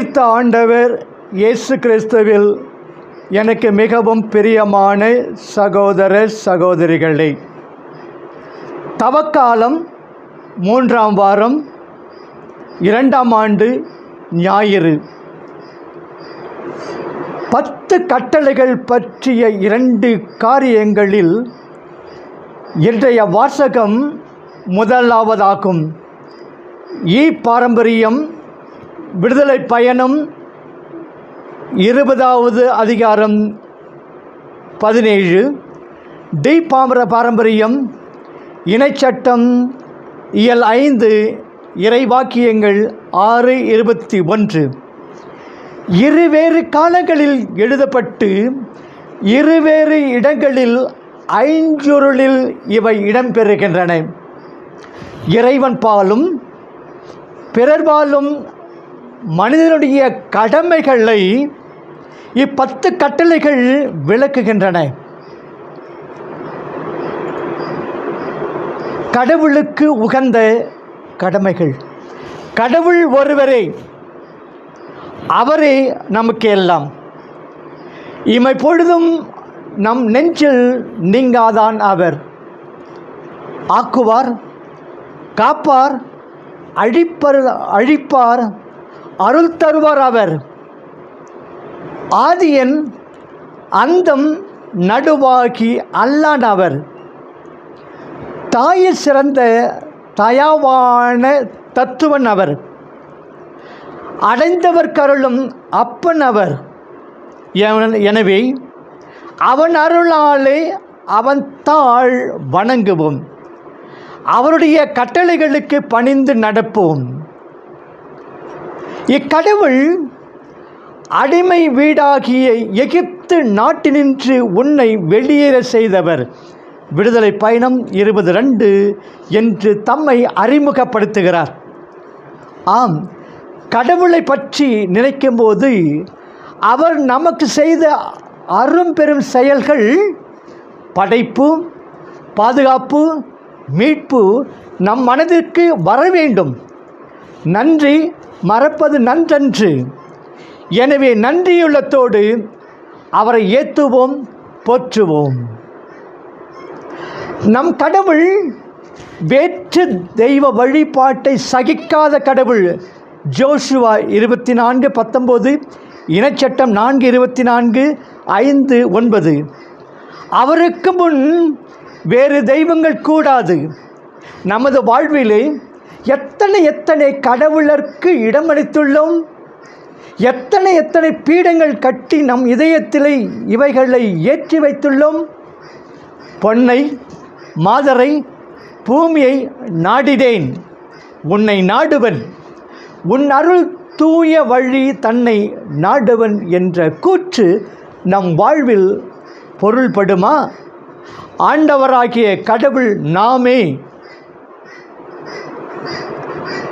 கிறிஸ்த ஆண்டவர் இயேசு கிறிஸ்துவில் எனக்கு மிகவும் பிரியமான சகோதர சகோதரிகளே, தவக்காலம் 3ஆம் வாரம் 2ஆம் ஆண்டு ஞாயிறு. 10 கட்டளைகள் பற்றிய 2 காரியங்களில் இன்றைய வாசகம் முதலாவதாகும். பாரம்பரியம் விடுதலை பயணம் 20வது அதிகாரம் 17. பாரம்பரியம் இணைச்சட்டம் இயல் 5 இறைவாக்கியங்கள் 6:21. இருவேறு காலங்களில் எழுதப்பட்டு இருவேறு இடங்களில் ஐஞ்சுருளில் இவை இடம்பெறுகின்றன. இறைவன் பாலும் பிறர்பாலும் மனிதனுடைய கடமைகளை 10 கட்டளைகள் விளக்குகின்றன. கடவுளுக்கு உகந்த கடமைகள். கடவுள் ஒருவரே, அவரே நமக்கு எல்லாம். இமைப்பொழுதும் நம் நெஞ்சில் நீங்காதான் அவர். ஆக்குவார், காப்பார், அழிப்பார், அருள் தருவார் அவர். ஆதியன் அந்தம் நடுவாகி அல்லான் அவர். தாயை சிறந்த தயாவான தத்துவன் அவர். அடைந்தவர் கருளும் அப்பன் அவர். எனவே அவன் அருளாலே அவன் தாழ் வணங்குவோம், அவருடைய கட்டளைகளுக்கு பணிந்து நடப்போம். இக்கடவுள் அடிமை வீடாகிய எகிப்து நாட்டினின்று உன்னை வெளியேற செய்தவர். விடுதலை பயணம் 22 என்று தம்மை அறிமுகப்படுத்துகிறார். ஆம், கடவுளை பற்றி நினைக்கும்போது அவர் நமக்கு செய்த அரும்பெரும் செயல்கள், படைப்பு, பாதுகாப்பு, மீட்பு நம் மனதிற்கு வர வேண்டும். நன்றி மறப்பது நன்றன்று. எனவே நன்றியுள்ளத்தோடு அவரை ஏத்துவோம், போற்றுவோம். நம் கடவுள் வேற்று தெய்வ வழிபாட்டை சகிக்காத கடவுள். ஜோஷுவா 24:19, இணைச்சட்டம் 4:24, 5:9. அவருக்கு முன் வேறு தெய்வங்கள் கூடாது. நமது வாழ்விலே எத்தனை கடவுளருக்கு இடமளித்துள்ளோம். எத்தனை பீடங்கள் கட்டி நம் இதயத்திலே இவைகளை ஏற்றி வைத்துள்ளோம். பொன்னை, மாதரை, பூமியை நாடினேன், உன்னை நாடுவன், உன் அருள் தூய வழி தன்னை நாடுவன் என்ற கூற்று நம் வாழ்வில் பொருள்படுமா? ஆண்டவராகிய கடவுள் நாமே.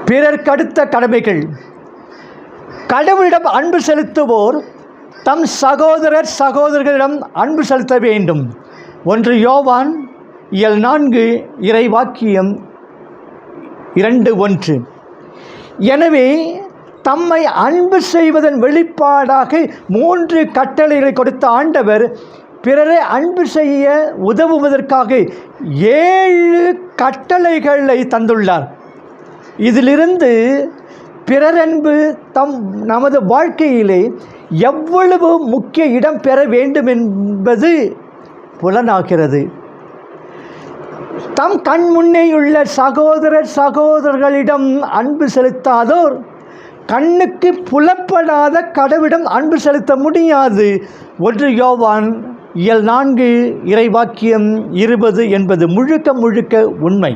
பிறர்க்கடுத்த கடமைகள். கடவுளிடம் அன்பு செலுத்துவோர் தம் சகோதரர்களிடம் அன்பு செலுத்த வேண்டும். 1 யோவான் இயல் 4 இறைவாக்கியம் 2:1. எனவே தம்மை அன்பு செய்வதன் வெளிப்பாடாக 3 கட்டளைகளை கொடுத்த ஆண்டவர் பிறரை அன்பு செய்ய உதவுவதற்காக 7 கட்டளைகளை தந்துள்ளார். இதிலிருந்து பிறரன்பு நமது வாழ்க்கையிலே எவ்வளவு முக்கிய இடம் பெற வேண்டும் என்பது புலனாகிறது. தம் கண் முன்னேயுள்ள சகோதரர்களிடம் அன்பு செலுத்தாதோர் கண்ணுக்கு புலப்படாத கடவுளிடம் அன்பு செலுத்த முடியாது. 1 யோவான் இயல் 4 இறைவாக்கியம் 20 என்பது முழுக்க உண்மை.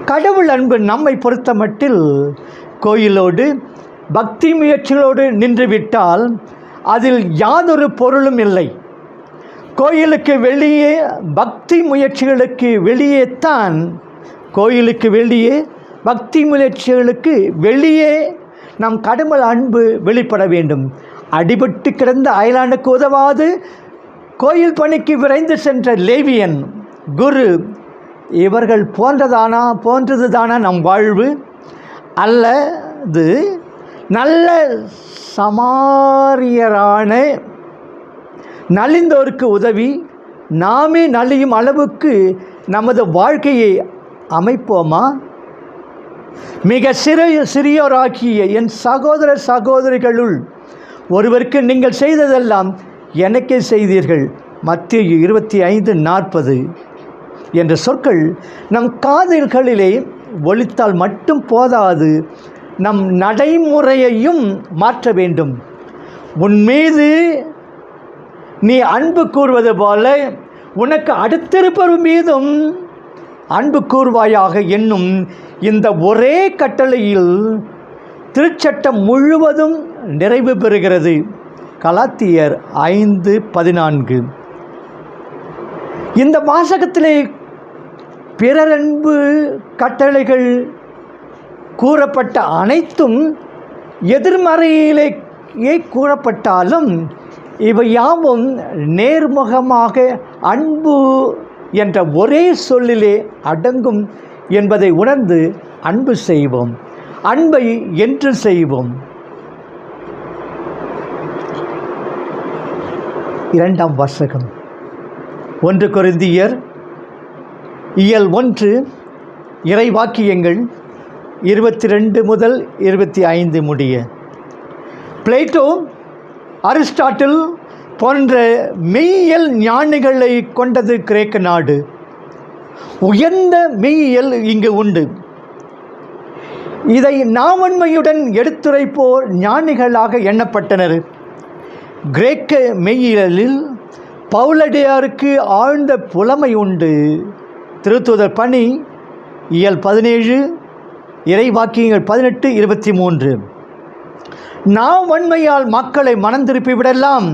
கடவுள் அன்பு நம்மை பொறுத்த மட்டில் கோயிலோடு பக்தி முயற்சிகளோடு நின்றுவிட்டால் அதில் யாதொரு பொருளும் இல்லை. கோயிலுக்கு வெளியே, பக்தி முயற்சிகளுக்கு வெளியே தான், கோயிலுக்கு வெளியே, பக்தி முயற்சிகளுக்கு வெளியே நம் கடவுள் அன்பு வெளிப்பட வேண்டும். அடிபட்டு கிடந்த அயலானுக்கு உதவாது கோயில் பணிக்கு விரைந்து சென்ற லேவியன், குரு, இவர்கள் போன்றது தானா நம் வாழ்வு? அல்லது நல்ல சமாரியரான நலிந்தோருக்கு உதவி நாமே நலியும் அளவுக்கு நமது வாழ்க்கையை அமைப்போமா? மிக சிறியோராகிய என் சகோதர சகோதரிகளுள் ஒருவருக்கு நீங்கள் செய்ததெல்லாம் எனக்கே செய்தீர்கள். மத்தேயு 25:40 என்ற சொற்கள் நம் காதுகளிலே ஒலித்தால் மட்டும் போதாது, நம் நடைமுறையையும் மாற்ற வேண்டும். உன் மீது நீ அன்பு கூறுவது போல உனக்கு அடுத்திருப்பவர் மீதும் அன்பு கூறுவாயாக என்னும் இந்த ஒரே கட்டளையில் திருச்சட்டம் முழுவதும் நிறைவு பெறுகிறது. கலாத்தியர் 5:14. இந்த வாசகத்திலே பிறரன்பு கட்டளைகள் கூறப்பட்ட அனைத்தும் எதிர்மறையிலேயே கூறப்பட்டாலும் இவை யாவும் நேர்முகமாக அன்பு என்ற ஒரே சொல்லிலே அடங்கும் என்பதை உணர்ந்து அன்பு செய்வோம், அன்பை என்று செய்வோம். 2ஆம் வாசகம் 1 கொரிந்தியர் இயல் 1 இறைவாக்கியங்கள் 22 முதல் 25 முடிய. பிளேட்டோ, அரிஸ்டாட்டில் போன்ற மெய்யியல் ஞானிகளை கொண்டது கிரேக்க நாடு. உயர்ந்த மெய்யியல் இங்கு உண்டு. இதை நாவன்மையுடன் எடுத்துரைப்போர் ஞானிகளாக எண்ணப்பட்டனர். கிரேக்க மெய்யியலில் பவுலடியாருக்கு ஆழ்ந்த புலமை உண்டு. திருத்தூதர் பணி இயல் 17 இறைவாக்கியங்கள் 18-23. நாவன்மையால் மக்களை மனம் திருப்பிவிடலாம்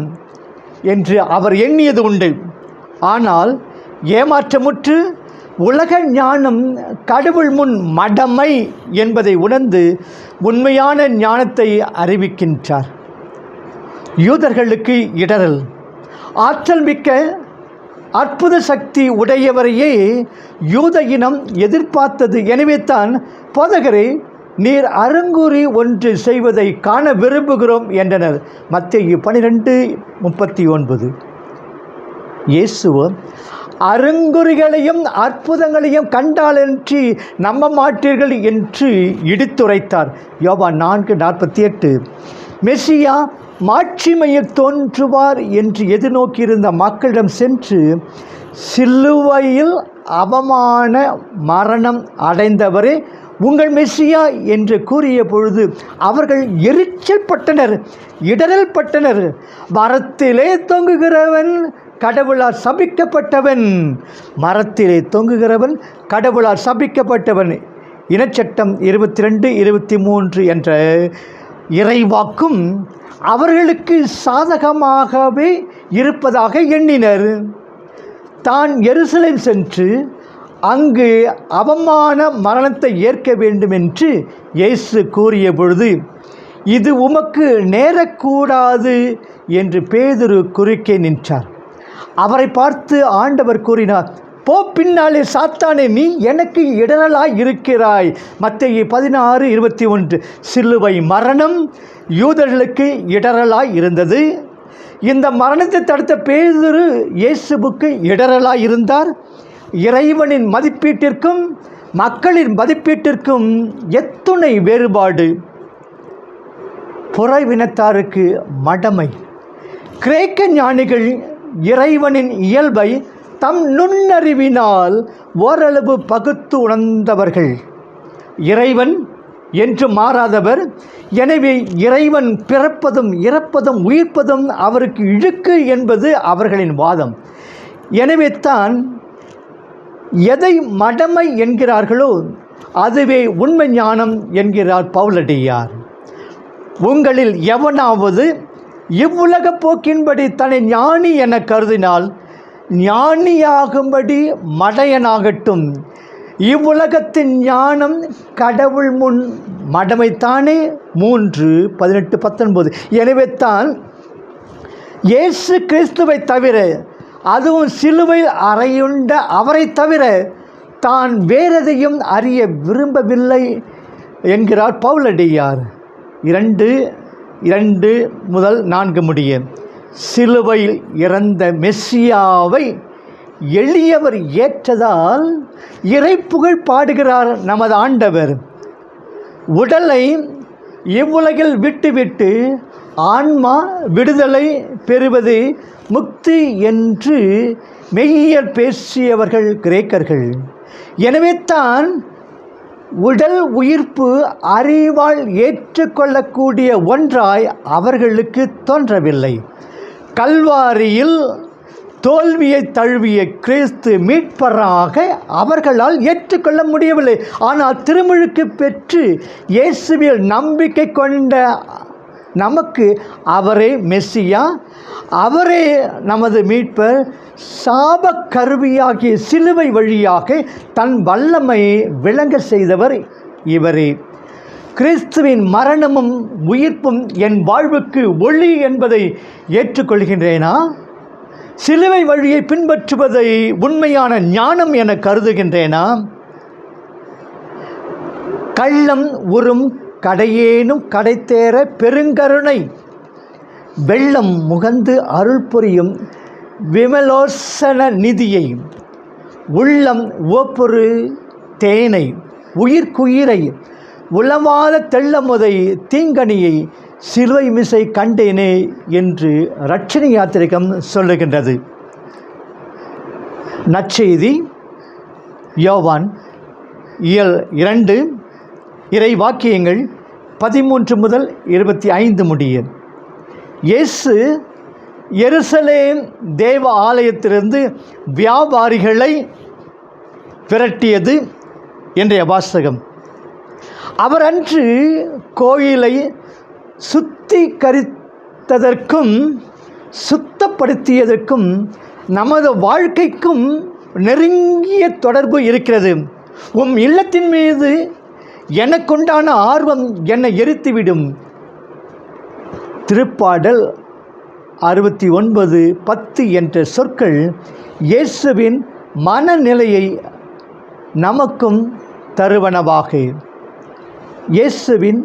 என்று அவர் எண்ணியது உண்டு. ஆனால் ஏமாற்றமுற்று உலக ஞானம் கடவுள் முன் மடமை என்பதை உணர்ந்து உண்மையான ஞானத்தை அறிவிக்கின்றார். யூதர்களுக்கு இடரல், ஆற்றல் மிக்க அற்புத சக்தி உடையவரையே யூத இனம் எதிர்பார்த்தது. எனவே தான் போதகரே, நீர் அருங்குறி ஒன்று செய்வதை காண விரும்புகிறோம் என்றனர். மத்தேயு 12:39. இயேசுவோ அருங்குறிகளையும் அற்புதங்களையும் கண்டாலன்றி நம்ப மாட்டீர்கள் என்று இடித்துரைத்தார். யோவான் 4:48. மெசியா மாட்சிமையில் தோன்றுவார் என்று எதிர்நோக்கியிருந்த மக்களிடம் சென்று சிலுவையில் அவமான மரணம் அடைந்தவரே உங்கள் மெசியா என்று கூறிய பொழுது அவர்கள் எரிச்சல் பட்டனர், இடரல் பட்டனர். மரத்திலே தொங்குகிறவன் கடவுளால் சபிக்கப்பட்டவன், மரத்திலே தொங்குகிறவன் கடவுளால் சபிக்கப்பட்டவன். இனச்சட்டம் 22-23 என்ற இறைவாக்கும் அவர்களுக்கு சாதகமாகவே இருப்பதாக எண்ணினர். தான் எருசலேம் சென்று அங்கு அவமான மரணத்தை ஏற்க வேண்டும் என்று இயேசு கூறிய பொழுது, இது உமக்கு நேரக்கூடாது என்று பேதுரு குறுக்கே நின்றார். அவரை பார்த்து ஆண்டவர் கூறினார், போ பின்னாலே சாத்தானே, நீ எனக்கு இடரலாய் இருக்கிறாய். மத்தேயு 16:21. சிலுவை மரணம் யூதர்களுக்கு இடரலாய் இருந்தது. இந்த மரணத்தை தடுத்த பேதுரு இயேசுவுக்கு இடரலாய் இருந்தார். இறைவனின் மதிப்பீட்டிற்கும் மக்களின் மதிப்பீட்டிற்கும் எத்துணை வேறுபாடு! புறவினத்தாருக்கு மடமை. கிரேக்க ஞானிகள் இறைவனின் இயல்பை தம் நுண்ணறிவினால் ஓரளவு பகுத்து உணர்ந்தவர்கள். இறைவன் என்று மாறாதவர். எனவே இறைவன் பிறப்பதும் இறப்பதும் உயிர்ப்பதும் அவருக்கு இழுக்கு என்பது அவர்களின் வாதம். எனவே தான் எதை மடமை என்கிறார்களோ அதுவே உண்மை ஞானம் என்கிறார் பவுலடியார். உங்களில் எவனாவது இவ்வுலக போக்கின்படி தன்னை ஞானி என கருதினால் ஞானியாகும்படி மடையனாகட்டும். இவ்வுலகத்தின் ஞானம் கடவுள் முன் மடமைத்தானே. 3:18-19. எனவே தான் இயேசு கிறிஸ்துவை தவிர, அதுவும் சிலுவையில் அறையுண்ட அவரை தவிர தான் வேறெதையும் அறிய விரும்பவில்லை என்கிறார் பவுலடியார். 2:2-4 முடிய. சிலுவையில் இறந்த மெஸ்ஸியாவை எளியவர் ஏற்றதால் இறைப்புகழ் பாடுகிறார் நமது ஆண்டவர். உடலை இவ்வுலகில் விட்டுவிட்டு ஆன்மா விடுதலை பெறுவது முக்தி என்று மெய்யியல் பேசியவர்கள் கிரேக்கர்கள். எனவே தான் உடல் உயிர்ப்பு அறிவால் ஏற்றுக்கொள்ளக்கூடிய ஒன்றாய் அவர்களுக்கு தோன்றவில்லை. கல்வாரியில் தோல்வியை தழுவிய கிறிஸ்து மீட்பராக அவர்களால் ஏற்றுக்கொள்ள முடியவில்லை. ஆனால் திருமுழுக்கு பெற்று இயேசுவில் நம்பிக்கை கொண்ட நமக்கு அவரே மெஸ்ஸியா, அவரே நமது மீட்பர். சாப கருவியாகிய சிலுவை வழியாக தன் வல்லமையை விளங்க செய்தவர் இவரே. கிறிஸ்துவின் மரணமும் உயிர்ப்பும் என் வாழ்வுக்கு ஒளி என்பதை ஏற்றுக்கொள்கின்றேனா? சிலுவை வழியை பின்பற்றுவதை உண்மையான ஞானம் என கருதுகின்றேனா? கள்ளம் உறும் கடையேனும் கடைத்தேற பெருங்கருணை வெள்ளம் முகந்து அருள் புரியும் விமலோசன நிதியை உள்ளம் உவப்பொரு தேனை உயிர்க்குயிரை உளவாத தெள்ளமுதை தீங்கனியை சிலுவை மிசை கண்டேனே என்று இரட்சணை யாத்திரிகம் சொல்லுகின்றது. நற்செய்தி யோவான் இயல் 2 இறை வாக்கியங்கள் 13-25 முடிய. இயேசு எருசலேம் தேவ ஆலயத்திலிருந்து வியாபாரிகளை விரட்டியது இன்றைய வாசகம். அவர் அன்று கோயிலை சுத்திகரித்ததற்கும் சுத்தப்படுத்தியதற்கும் நமது வாழ்க்கைக்கும் நெருங்கிய தொடர்பு இருக்கிறது. உம் இல்லத்தின் மீது எனக்குண்டான ஆர்வம் என்னை எரித்துவிடும். திருப்பாடல் 69:10 என்ற சொற்கள் இயேசுவின் மனநிலையை நமக்கும் தருவனவாக. இயேசுவின்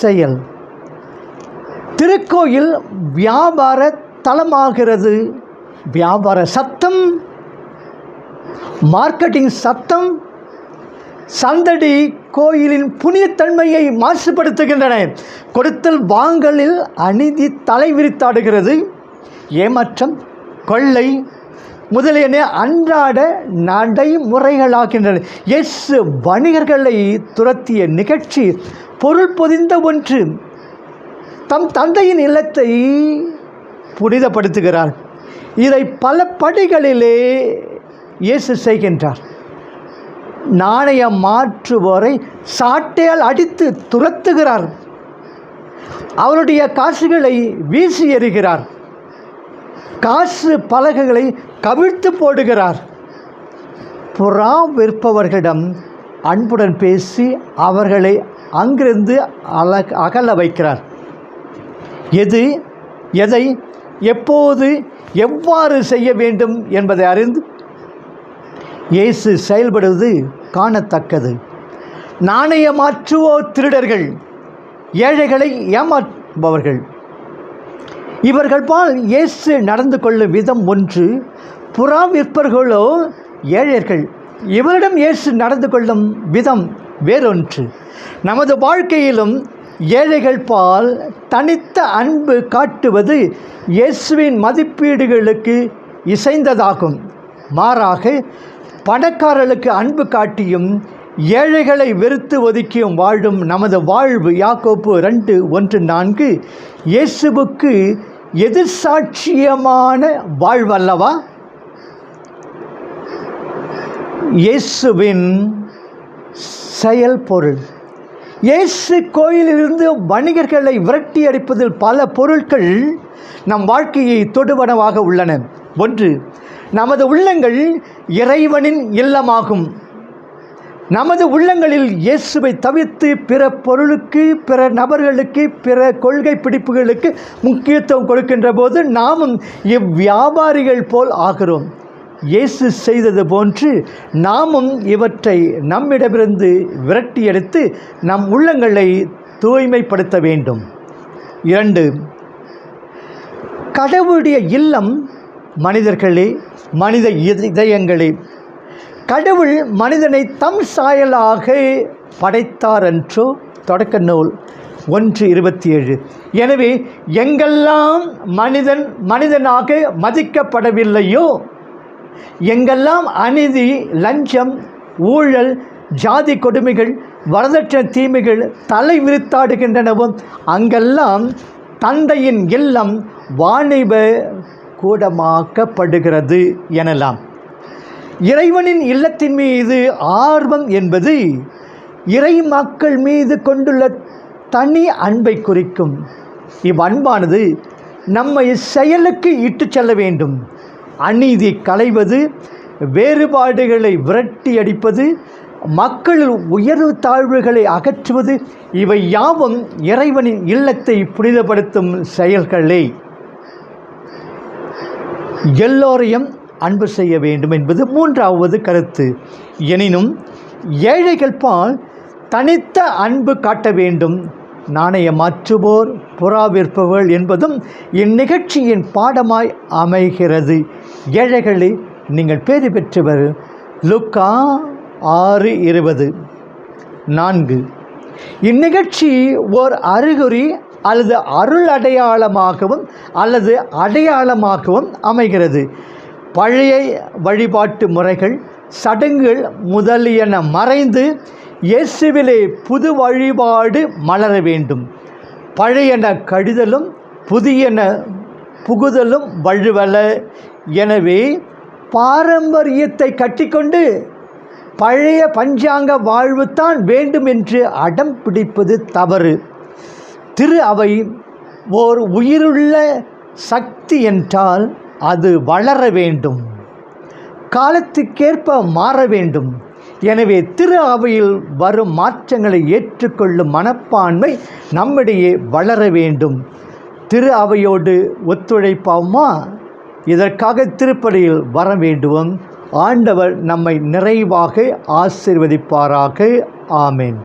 செயல். திருக்கோயில் வியாபார தலமாகிறது. வியாபார சத்தம், மார்க்கெட்டிங் சத்தம், சந்தடி கோயிலின் புனிதத்தன்மையை மாசுபடுத்துகின்றன. கொடுத்தல் வாங்கலில் அநீதி தலை விரித்தாடுகிறது. ஏமாற்றம், கொள்ளை முதலியன அன்றாட நடைமுறைகளாகின்றன. இயேசு வணிகர்களை துரத்திய நிகழ்ச்சி பொருள் பொதிந்த ஒன்று. தம் தந்தையின் இல்லத்தை புனிதப்படுத்துகிறார். இதை பல படிகளிலே இயேசு செய்கின்றார். நாணயம் மாற்றுவோரை சாட்டையால் அடித்து துரத்துகிறார். அவருடைய காசுகளை வீசி எறிகிறார். காசு பலகைகளை கவிழ்த்து போடுகிறார். புறா விற்பவர்களிடம் அன்புடன் பேசி அவர்களை அங்கிருந்து அகல வைக்கிறார். எதை எப்போது எவ்வாறு செய்ய வேண்டும் என்பதை அறிந்து இயேசு செயல்படுவது காணத்தக்கது. நாணயமாற்றுவோர் திருடர்கள், ஏழைகளை ஏமாற்றுபவர்கள். இவர்கள் பால் இயேசு நடந்து கொள்ளும் விதம் ஒன்று. புறா விற்பவர்களோ ஏழைகள். இவரிடம் இயேசு நடந்து கொள்ளும் விதம் வேறொன்று. நமது வாழ்க்கையிலும் ஏழைகள் பால் தனித்த அன்பு காட்டுவது இயேசுவின் மதிப்பீடுகளுக்கு இசைந்ததாகும். மாறாக பணக்காரர்களுக்கு அன்பு காட்டியும் ஏழைகளை வெறுத்து ஒதுக்கியும் வாழும் நமது வாழ்வு யாக்கோப்பு 2:1-4 இயேசுவுக்கு எதிர்சாட்சியமான வாழ்வல்லவா? இயேசுவின் செயல் பொருள். இயேசு கோயிலிலிருந்து வணிகர்களை விரட்டி அடிப்பதில் பல பொருட்கள் நம் வாழ்க்கையை தொடுவனவாக உள்ளன. 1. நமது உள்ளங்கள் இறைவனின் இல்லமாகும். நமது உள்ளங்களில் இயேசுவை தவிர்த்து பிற பொருளுக்கு, பிற நபர்களுக்கு, பிற கொள்கை பிடிப்புகளுக்கு முக்கியத்துவம் கொடுக்கின்ற போது நாமும் இவ்வியாபாரிகள் போல் ஆகிறோம். இயேசு செய்தது போன்று நாமும் இவற்றை நம்மிடமிருந்து விரட்டி எடுத்து நம் உள்ளங்களை தூய்மைப்படுத்த வேண்டும். 2. கடவுளுடைய இல்லம் மனிதர்களே, மனித இதயங்களே. கடவுள் மனிதனை தம் சாயலாக படைத்தார் என்றோ தொடக்க நூல் 1:27. எனவே எங்கெல்லாம் மனிதனாக மதிக்கப்படவில்லையோ, எங்கெல்லாம் அநீதி, லஞ்சம், ஊழல், ஜாதி கொடுமைகள், வரதட்சணை தீமைகள் தலை விரித்தாடுகின்றனவோ, அங்கெல்லாம் தந்தையின் இல்லம் வாணிப கூடமாக்கப்படுகிறது எனலாம். இறைவனின் இல்லத்தின் மீது ஆர்வம் என்பது இறை மக்கள் மீது கொண்டுள்ள தனி அன்பை குறிக்கும். இவ்வன்பானது நம்மை செயலுக்கு இட்டு செல்ல வேண்டும். அநீதி களைவது, வேறுபாடுகளை விரட்டி அடிப்பது, மக்களில் உயர்வு தாழ்வுகளை அகற்றுவது, இவை யாவும் இறைவனின் இல்லத்தை புனிதப்படுத்தும் செயல்களே. எல்லோரையும் அன்பு செய்ய வேண்டும் என்பது 3வது கருத்து. எனினும் ஏழைகள் பால் தனித்த அன்பு காட்ட வேண்டும். நாணயமாற்றுவோர், புறா விற்பவர்கள் என்பதும் இந்நிகழ்ச்சியின் பாடமாய் அமைகிறது. ஏழைகளே, நீங்கள் பேறு பெற்றவர். லூக்கா 6:20. 4. இந்நிகழ்ச்சி ஓர் அறிகுறி அல்லது அருள் அடையாளமாகவும் அமைகிறது. பழைய வழிபாட்டு முறைகள், சடங்குகள் முதலியன மறைந்து இயேசுவிலே புது வழிபாடு மலர வேண்டும். பழையன கழிதலும் புதியன புகுதலும் வழுவல. எனவே பாரம்பரியத்தை கட்டிக்கொண்டு பழைய பஞ்சாங்க வாழ்வுத்தான் வேண்டும் என்று அடம் பிடிப்பது தவறு. திரு அவை ஓர் உயிருள்ள சக்தி என்றால் அது வளர வேண்டும், காலத்துக்கேற்ப மாற வேண்டும். எனவே திரு அவையில் வரும் மாற்றங்களை ஏற்றுக்கொள்ளும் மனப்பான்மை நம்மிடையே வளர வேண்டும். திரு அவையோடு ஒத்துழைப்போமா? இதற்காக திருப்பலியில் வர வேண்டுவோம். ஆண்டவர் நம்மை நிறைவாக ஆசீர்வதிப்பாராக. ஆமென்.